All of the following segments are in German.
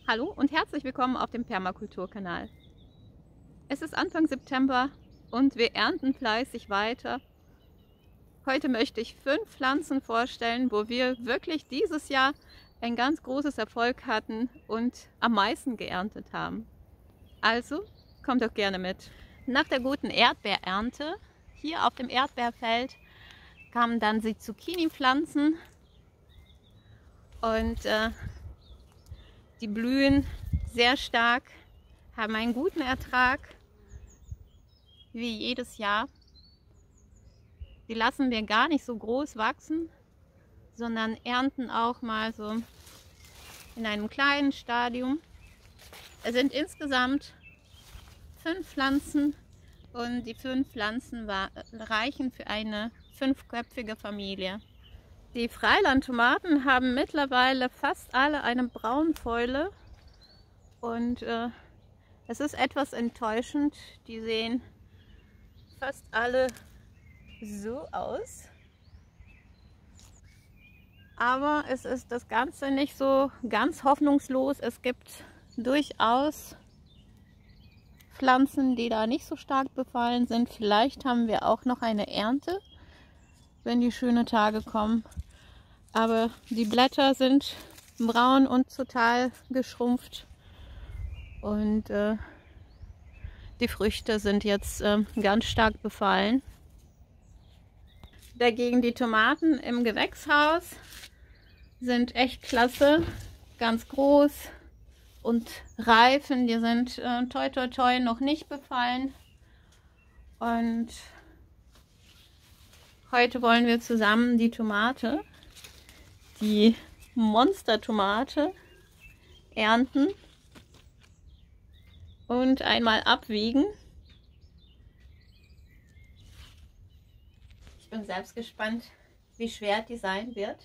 Hallo und herzlich willkommen auf dem Permakulturkanal. Es ist Anfang September und wir ernten fleißig weiter. Heute möchte ich 5 Pflanzen vorstellen, wo wir wirklich dieses Jahr ein ganz großes Erfolg hatten und am meisten geerntet haben. Also kommt doch gerne mit. Nach der guten Erdbeerernte hier auf dem Erdbeerfeld kamen dann die Zucchini-Pflanzen und die blühen sehr stark, haben einen guten Ertrag, wie jedes Jahr. Die lassen wir gar nicht so groß wachsen, sondern ernten auch mal so in einem kleinen Stadium. Es sind insgesamt 5 Pflanzen und die 5 Pflanzen reichen für eine 5-köpfige Familie. Die Freilandtomaten haben mittlerweile fast alle eine Braunfäule und es ist etwas enttäuschend. Die sehen fast alle so aus. Aber es ist das Ganze nicht so ganz hoffnungslos. Es gibt durchaus Pflanzen, die da nicht so stark befallen sind. Vielleicht haben wir auch noch eine Ernte, wenn die schönen Tage kommen. Aber die Blätter sind braun und total geschrumpft und die Früchte sind jetzt ganz stark befallen. Dagegen die Tomaten im Gewächshaus sind echt klasse, ganz groß und reifen. Die sind toi toi toi noch nicht befallen. Und heute wollen wir zusammen die Tomate, die Monstertomate, ernten und einmal abwiegen. Ich bin selbst gespannt, wie schwer die sein wird.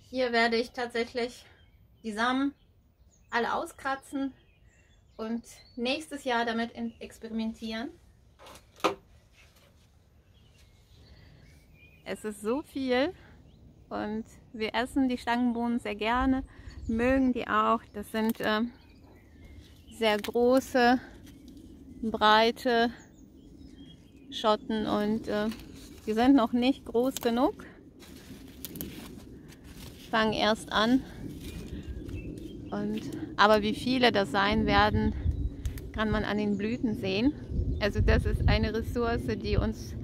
Hier werde ich tatsächlich die Samen alle auskratzen und nächstes Jahr damit experimentieren. Es ist so viel und wir essen die Stangenbohnen sehr gerne, mögen die auch. Das sind sehr große, breite Schotten und die sind noch nicht groß genug. Fangen erst an. Aber wie viele das sein werden, kann man an den Blüten sehen. Also das ist eine Ressource, die uns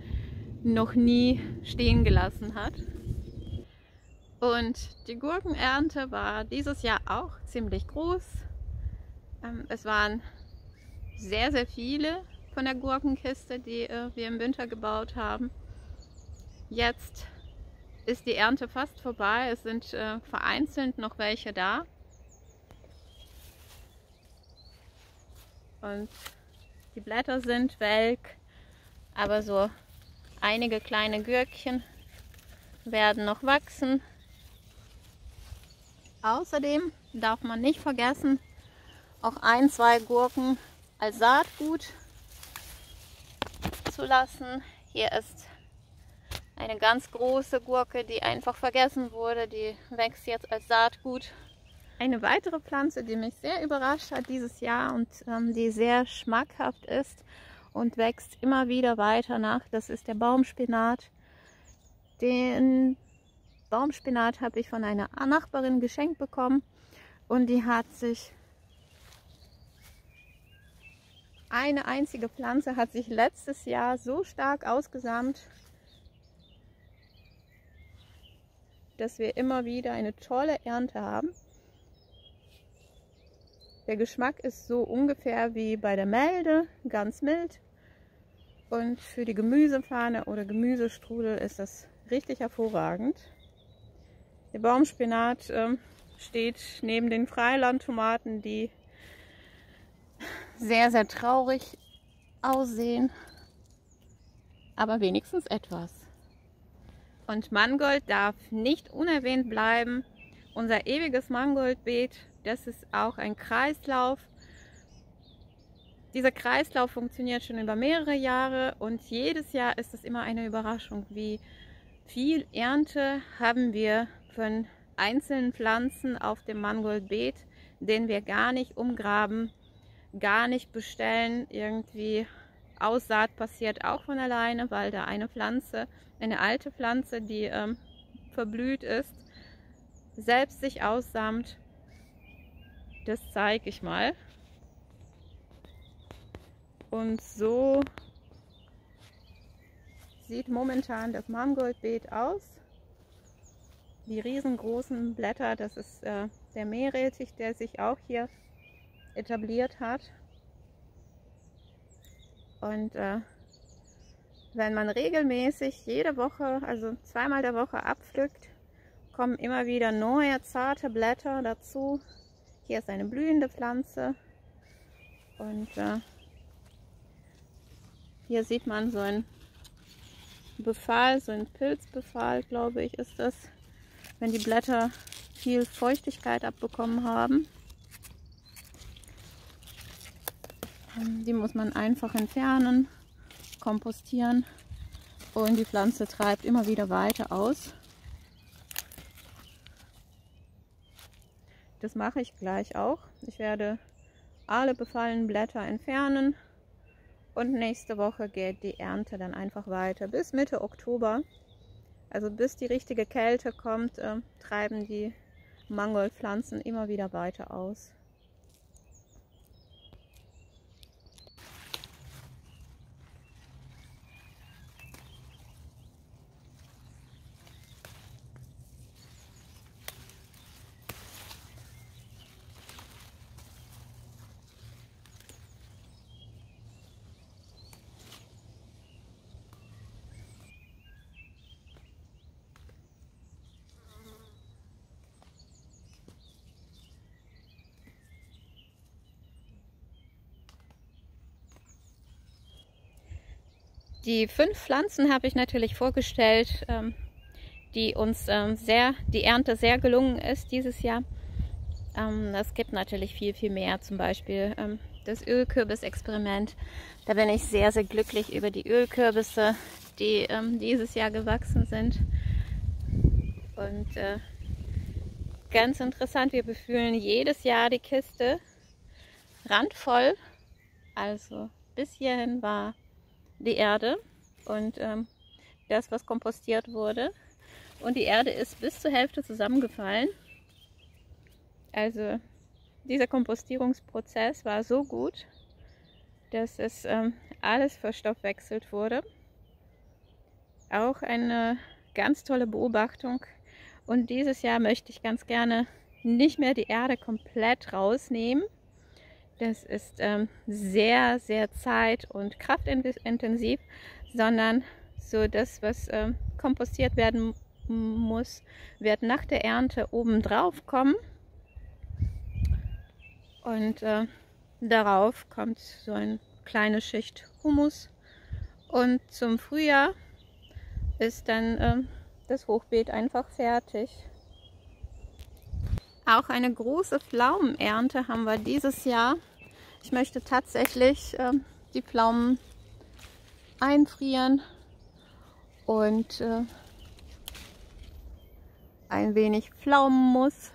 noch nie stehen gelassen hat. Und die Gurkenernte war dieses Jahr auch ziemlich groß. Es waren sehr, sehr viele von der Gurkenkiste, die wir im Winter gebaut haben. Jetzt ist die Ernte fast vorbei. Es sind vereinzelt noch welche da. Und die Blätter sind welk, aber so einige kleine Gürkchen werden noch wachsen. Außerdem darf man nicht vergessen, auch 1, 2 Gurken als Saatgut zu lassen. Hier ist eine ganz große Gurke, die einfach vergessen wurde, die wächst jetzt als Saatgut. Eine weitere Pflanze, die mich sehr überrascht hat dieses Jahr und die sehr schmackhaft ist und wächst immer wieder weiter nach, das ist der Baumspinat. Den Baumspinat habe ich von einer Nachbarin geschenkt bekommen und die hat sich eine einzige Pflanze hat sich letztes Jahr so stark ausgesamt, dass wir immer wieder eine tolle Ernte haben. Der Geschmack ist so ungefähr wie bei der Melde, ganz mild. Und für die Gemüsepfanne oder Gemüsestrudel ist das richtig hervorragend. Der Baumspinat steht neben den Freilandtomaten, die sehr, sehr traurig aussehen, aber wenigstens etwas. Und Mangold darf nicht unerwähnt bleiben. Unser ewiges Mangoldbeet das ist auch ein Kreislauf. Dieser Kreislauf funktioniert schon über mehrere Jahre und jedes Jahr ist es immer eine Überraschung, wie viel Ernte haben wir von einzelnen Pflanzen auf dem Mangoldbeet, den wir gar nicht umgraben, gar nicht bestellen. Irgendwie Aussaat passiert auch von alleine, weil da eine Pflanze, eine alte Pflanze, die verblüht ist, selbst sich aussamt. Das zeige ich mal. Und so sieht momentan das Mangoldbeet aus. Die riesengroßen Blätter, das ist der Meerrettich, der sich auch hier etabliert hat. Und wenn man regelmäßig jede Woche, also zweimal der Woche abpflückt, kommen immer wieder neue zarte Blätter dazu. Hier ist eine blühende Pflanze und hier sieht man so ein Befall, so ein Pilzbefall, glaube ich, ist das, wenn die Blätter viel Feuchtigkeit abbekommen haben. Die muss man einfach entfernen, kompostieren und die Pflanze treibt immer wieder weiter aus. Das mache ich gleich auch. Ich werde alle befallenen Blätter entfernen und nächste Woche geht die Ernte dann einfach weiter bis Mitte Oktober. Also bis die richtige Kälte kommt, treiben die Mangoldpflanzen immer wieder weiter aus. Die 5 Pflanzen habe ich natürlich vorgestellt, die uns die Ernte sehr gelungen ist dieses Jahr. Es gibt natürlich viel mehr, zum Beispiel das Ölkürbis-Experiment. Da bin ich sehr glücklich über die Ölkürbisse, die dieses Jahr gewachsen sind. Und ganz interessant, wir befüllen jedes Jahr die Kiste randvoll. Also bis hierhin war die Erde und das, was kompostiert wurde. Und die Erde ist bis zur Hälfte zusammengefallen. Also dieser Kompostierungsprozess war so gut, dass es alles verstoffwechselt wurde. Auch eine ganz tolle Beobachtung. Und dieses Jahr möchte ich ganz gerne nicht mehr die Erde komplett rausnehmen. Das ist sehr zeit- und kraftintensiv, sondern so das, was kompostiert werden muss, wird nach der Ernte oben drauf kommen. Und darauf kommt so eine kleine Schicht Humus. Und zum Frühjahr ist dann das Hochbeet einfach fertig. Auch eine große Pflaumenernte haben wir dieses Jahr. Ich möchte tatsächlich die Pflaumen einfrieren und ein wenig Pflaumenmus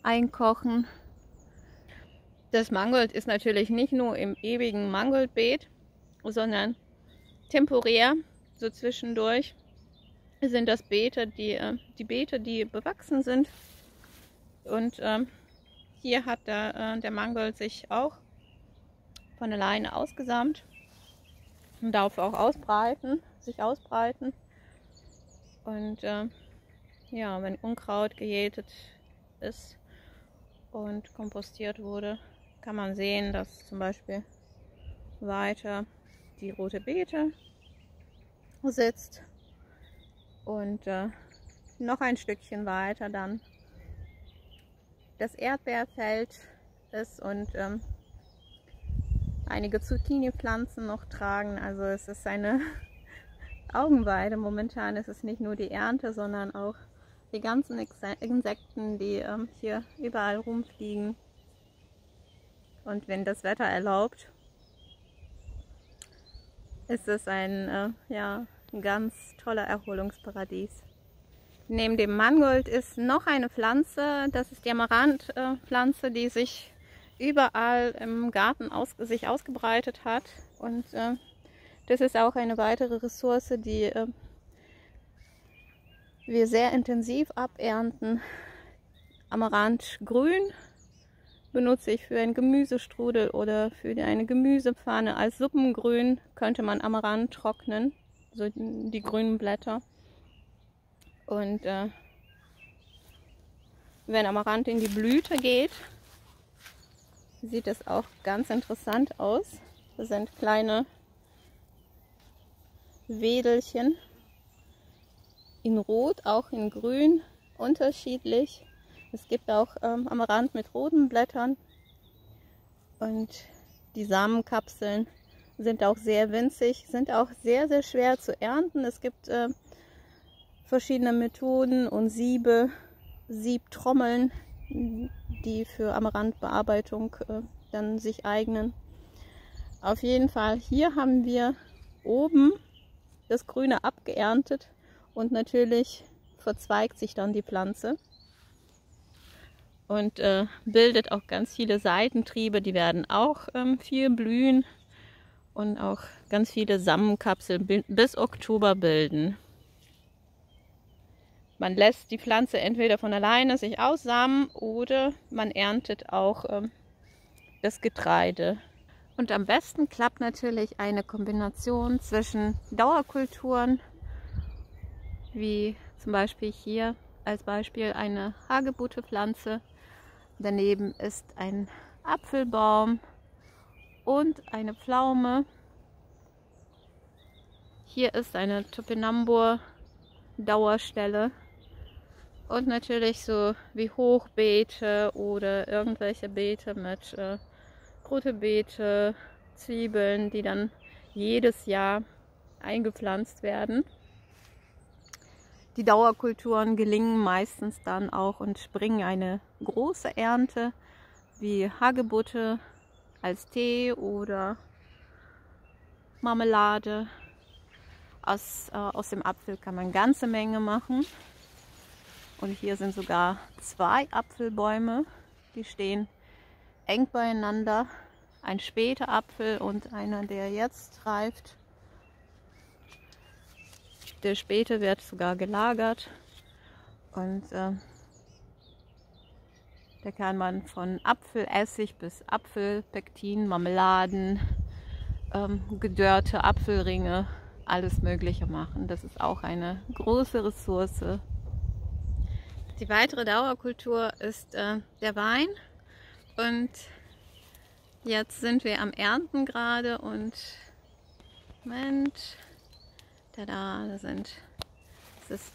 einkochen. Das Mangold ist natürlich nicht nur im ewigen Mangoldbeet, sondern temporär, so zwischendurch, sind das Beete, die Beete, die bewachsen sind. Und hier hat der Mangold sich auch von alleine ausgesamt und darf auch sich ausbreiten. Und ja, wenn Unkraut gejätet ist und kompostiert wurde, kann man sehen, dass zum Beispiel weiter die rote Beete sitzt und noch ein Stückchen weiter dann das Erdbeerfeld ist und einige Zucchini-Pflanzen noch tragen. Also es ist eine Augenweide. Momentan ist es nicht nur die Ernte, sondern auch die ganzen Insekten, die hier überall rumfliegen. Und wenn das Wetter erlaubt, ist es ein ja, ganz toller Erholungsparadies. Neben dem Mangold ist noch eine Pflanze, das ist die Amaranthpflanze, die sich überall im Garten sich ausgebreitet hat. Und das ist auch eine weitere Ressource, die wir sehr intensiv abernten. Amaranthgrün benutze ich für einen Gemüsestrudel oder für eine Gemüsepfanne. Als Suppengrün könnte man Amaranth trocknen, so die grünen Blätter. Und wenn Amaranth in die Blüte geht, sieht es auch ganz interessant aus. Das sind kleine Wedelchen in Rot, auch in Grün, unterschiedlich. Es gibt auch Amaranth mit roten Blättern und die Samenkapseln sind auch sehr winzig, sind auch sehr, sehr schwer zu ernten. Es gibt verschiedene Methoden und Siebtrommeln, die für Amaranthbearbeitung dann sich eignen. Auf jeden Fall, hier haben wir oben das Grüne abgeerntet und natürlich verzweigt sich dann die Pflanze und bildet auch ganz viele Seitentriebe, die werden auch viel blühen und auch ganz viele Samenkapseln bis Oktober bilden. Man lässt die Pflanze entweder von alleine sich aussamen oder man erntet auch das Getreide. Und am besten klappt natürlich eine Kombination zwischen Dauerkulturen, wie zum Beispiel hier als Beispiel eine Hagebuttepflanze. Daneben ist ein Apfelbaum und eine Pflaume. Hier ist eine Topinambur-Dauerstelle. Und natürlich so wie Hochbeete oder irgendwelche Beete mit rote Beete, Zwiebeln, die dann jedes Jahr eingepflanzt werden. Die Dauerkulturen gelingen meistens dann auch und bringen eine große Ernte, wie Hagebutte als Tee oder Marmelade. Aus dem Apfel kann man eine ganze Menge machen. Und hier sind sogar 2 Apfelbäume, die stehen eng beieinander. Ein später Apfel und einer, der jetzt reift. Der späte wird sogar gelagert und da kann man von Apfelessig bis Apfelpektin, Marmeladen, gedörrte Apfelringe, alles Mögliche machen. Das ist auch eine große Ressource. Die weitere Dauerkultur ist der Wein und jetzt sind wir am Ernten gerade und Moment, tada, das ist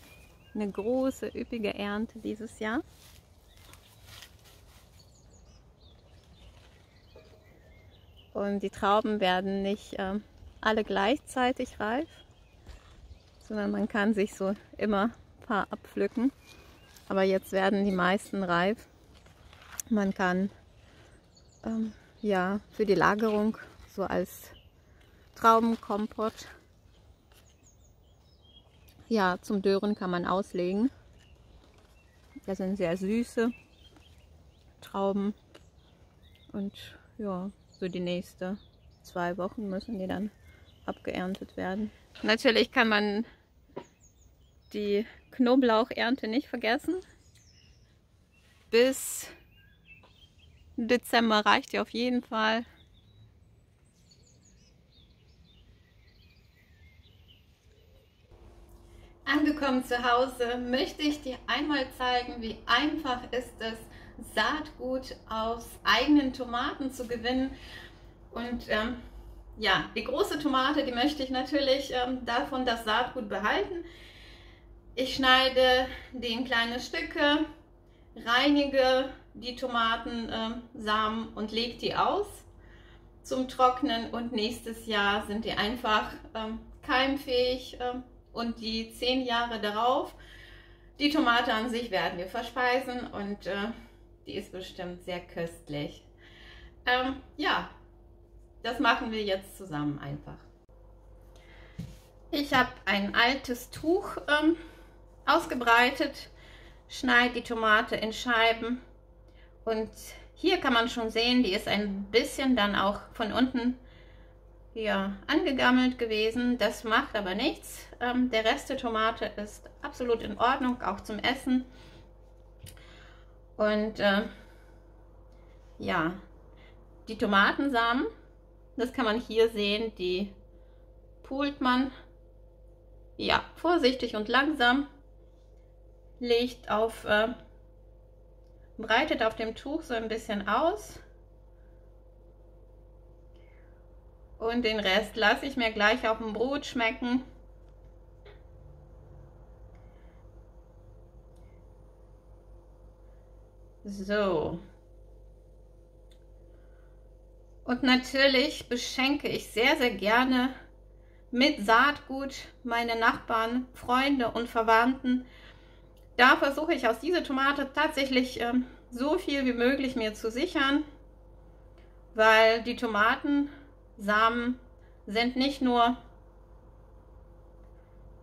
eine große, üppige Ernte dieses Jahr. Und die Trauben werden nicht alle gleichzeitig reif, sondern man kann sich so immer ein paar abpflücken. Aber jetzt werden die meisten reif. Man kann ja für die Lagerung so als Traubenkompott, ja zum Dörren kann man auslegen. Das sind sehr süße Trauben und ja, so die nächsten 2 Wochen müssen die dann abgeerntet werden. Natürlich kann man die Knoblauchernte nicht vergessen. Bis Dezember reicht die auf jeden Fall. Angekommen zu Hause möchte ich dir einmal zeigen, wie einfach ist es, Saatgut aus eigenen Tomaten zu gewinnen. Und ja, die große Tomate, die möchte ich natürlich davon das Saatgut behalten. Ich schneide die in kleine Stücke, reinige die Tomatensamen und lege die aus zum Trocknen und nächstes Jahr sind die einfach keimfähig und die 10 Jahre darauf die Tomate an sich werden wir verspeisen und die ist bestimmt sehr köstlich. Ja, das machen wir jetzt zusammen einfach. Ich habe ein altes Tuch ausgebreitet, schneide die Tomate in Scheiben und hier kann man schon sehen, die ist ein bisschen dann auch von unten ja, angegammelt gewesen. Das macht aber nichts. Der Rest der Tomate ist absolut in Ordnung, auch zum Essen. Und ja, die Tomatensamen, das kann man hier sehen, die pult man ja vorsichtig und langsam, legt auf, breitet auf dem Tuch so ein bisschen aus. Und den Rest lasse ich mir gleich auf dem Brot schmecken. So. Und natürlich beschenke ich sehr, sehr gerne mit Saatgut meine Nachbarn, Freunde und Verwandten. Da versuche ich aus dieser Tomate tatsächlich so viel wie möglich mir zu sichern, weil die Tomatensamen sind nicht nur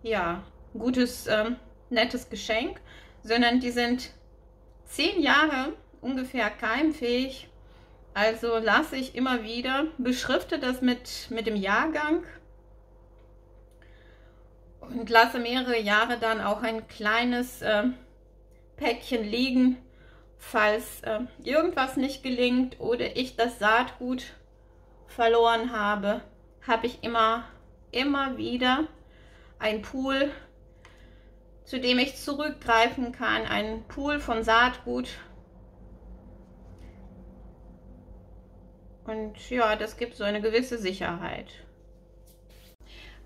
ja, gutes, nettes Geschenk, sondern die sind 10 Jahre ungefähr keimfähig. Also lasse ich immer wieder, beschrifte das mit dem Jahrgang und lasse mehrere Jahre dann auch ein kleines Päckchen liegen, falls irgendwas nicht gelingt oder ich das Saatgut verloren habe, habe ich immer wieder ein Pool, zu dem ich zurückgreifen kann, ein Pool von Saatgut. Und ja, das gibt so eine gewisse Sicherheit.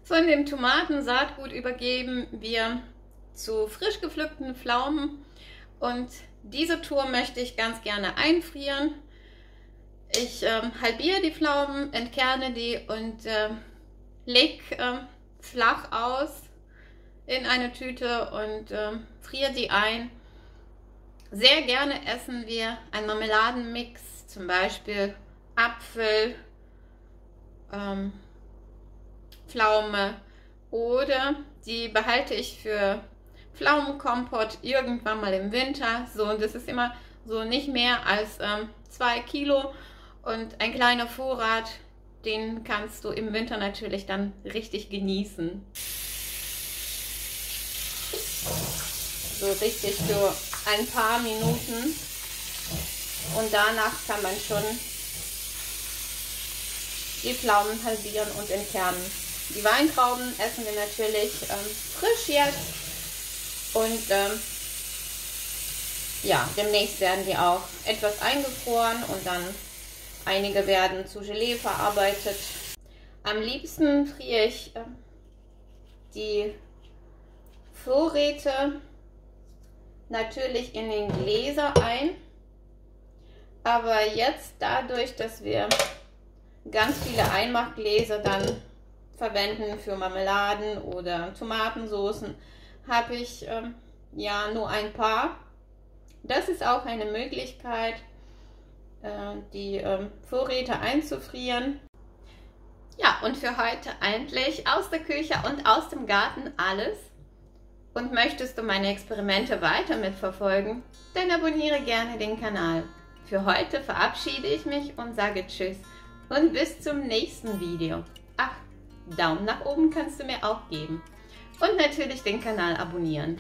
Von dem Tomatensaatgut übergeben wir zu frisch gepflückten Pflaumen. Und diese Tour möchte ich ganz gerne einfrieren. Ich halbiere die Pflaumen, entkerne die und lege flach aus in eine Tüte und friere die ein. Sehr gerne essen wir einen Marmeladenmix, zum Beispiel Apfel, Pflaume, oder die behalte ich für Pflaumenkompott irgendwann mal im Winter. So, und das ist immer so nicht mehr als 2 Kilo und ein kleiner Vorrat, den kannst du im Winter natürlich dann richtig genießen. So richtig für ein paar Minuten und danach kann man schon die Pflaumen halbieren und entkernen. Die Weintrauben essen wir natürlich frisch jetzt und ja, demnächst werden die auch etwas eingefroren und dann einige werden zu Gelee verarbeitet. Am liebsten friere ich die Vorräte natürlich in den Gläser ein, aber jetzt dadurch, dass wir ganz viele Einmachgläser dann verwenden für Marmeladen oder Tomatensoßen, habe ich ja nur ein paar. Das ist auch eine Möglichkeit, die Vorräte einzufrieren. Ja, und für heute eigentlich aus der Küche und aus dem Garten alles. Und möchtest du meine Experimente weiter mitverfolgen, dann abonniere gerne den Kanal. Für heute verabschiede ich mich und sage Tschüss und bis zum nächsten Video. Ach, Daumen nach oben kannst du mir auch geben und natürlich den Kanal abonnieren.